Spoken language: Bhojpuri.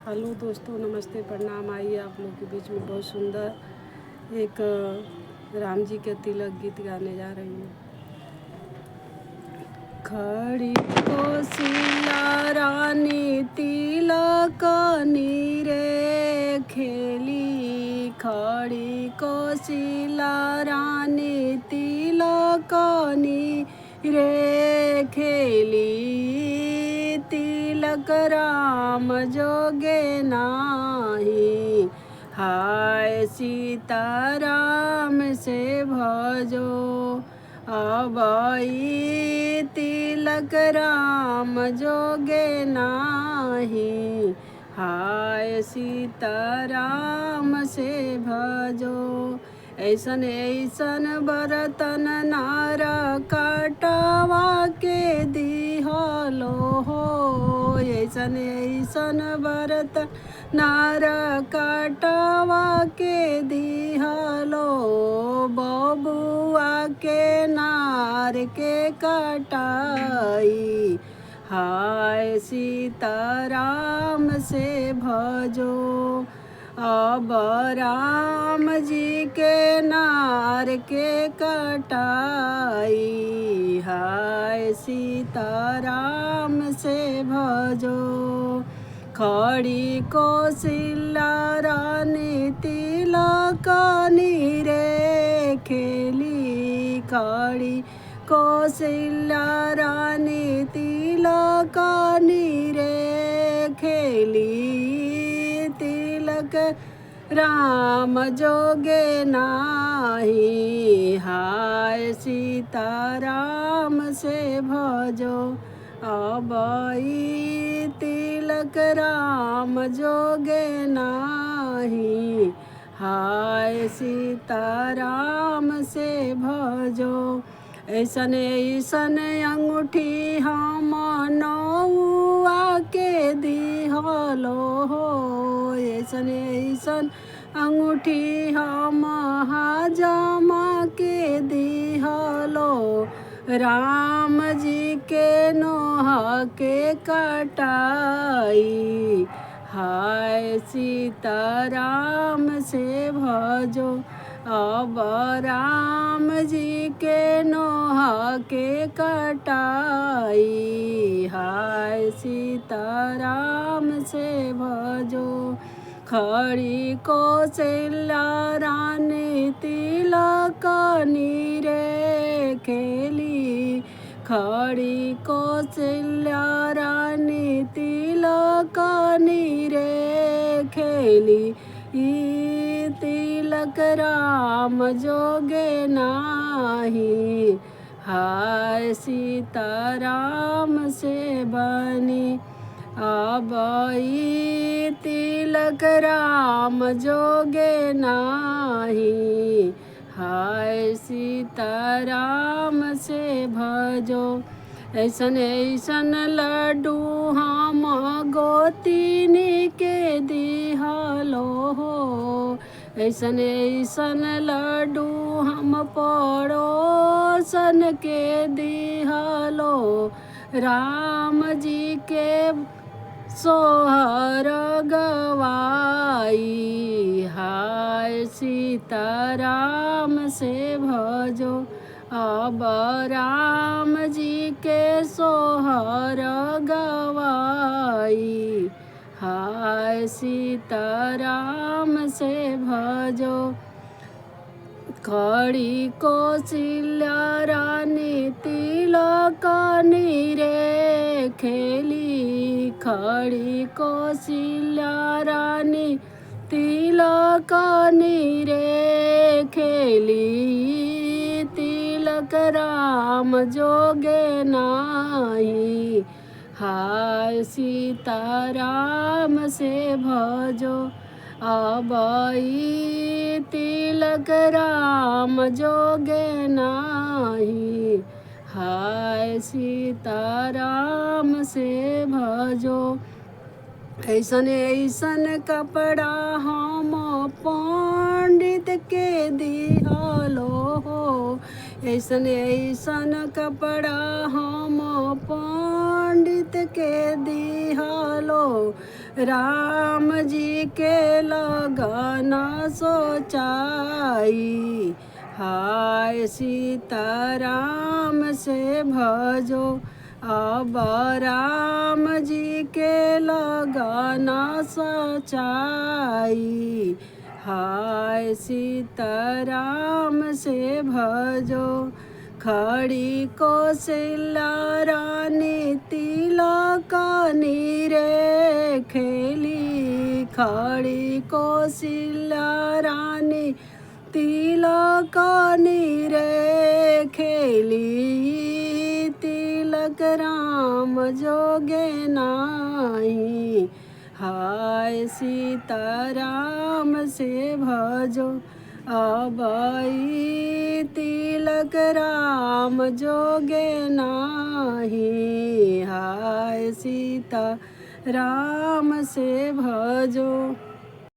हेलो दोस्तों, नमस्ते, प्रणाम। आइए आप लोग के बीच में बहुत सुंदर एक राम जी के तिलक गीत गाने जा रही हूँ। खड़ी कोसिला रानी तिलक नीरे खेली, खड़ी कोसिला रानी तिलक नीरे खेली, तिलक राम जोगे नाही, हाय सीता राम से भजो, अबई तिलक राम जोगे नाही, हाय सीता राम से भजो। ऐसन ऐसन बरतन नार काटवा के दिहलो हो, ऐसन ऐसन बरतन नार काटवा के दिहलो, बबुआ के नार के कटाई, हाय सीता राम से भजो, अब राम जी के नार के कटाई, हाय सीता राम से भजो। खड़ी कोसिला रानी तिलक नीरे खेली, खड़ी कोसिला रानी तिलक नीरे खेली, तिलक राम जोगे नाही, हाय सीता राम से भजो, अबई तिलक राम जोगे नाही, हाय सीता राम से भजो। ऐसन ऐसन अंगूठी हम नौआ के दिहलो हो, ऐसन ऐसन अंगूठी हम हाजमा के दिहलो, राम जी के नोह के कटाई, हाय सीता राम से भजो, अब राम जी के नोह के कटाई, हाय सीता राम से भजो। खड़ी कोसिला रानी तिलक नीरे खेली, खड़ी कोसिला रानी तिलक नीरे खेली, तिलक राम जोगे नाही, हाय सीता राम से बनी, अबई तिलक राम जोगे नाही, हाय सीता राम से भजो। ऐसन ऐसन लड्डू हम गोतिनी के दिहलो हो, ऐसन ऐसन लड्डू हम पड़ोसन के दिहलो, राम जी के सोहर गवाई, हाय सीता राम से भजो, अब राम जी के सोहर गवाई, हाय सीता राम से भजो। खड़ी कोसिला रानी तिलक नीरे खेली, खड़ी कोसिला रानी तिलक नीरे खेली, तिलक राम जोगे नाही, हाय सीता राम से भजो, अबई तिलक राम जोगे नाही, हाय सीता राम से भजो। ऐसन ऐसन कपड़ा हम पंडित के दिहलो हो, ऐसन ऐसन कपड़ा हम पंडित के दिहलो, राम जी के लगन सोचाई। हाय सीताराम से भजो अब राम जी के लगन सचाई। हाय सीताराम से भजो खड़ी कौशल्या रानी तिलक रे खेली। खड़ी कौशल्या रानी तिलक रे खेली। तिलक राम जोगे नाही। हाय सीताराम से भजो अब तिलक राम जोगे नाही। हाय सीता राम से भजो।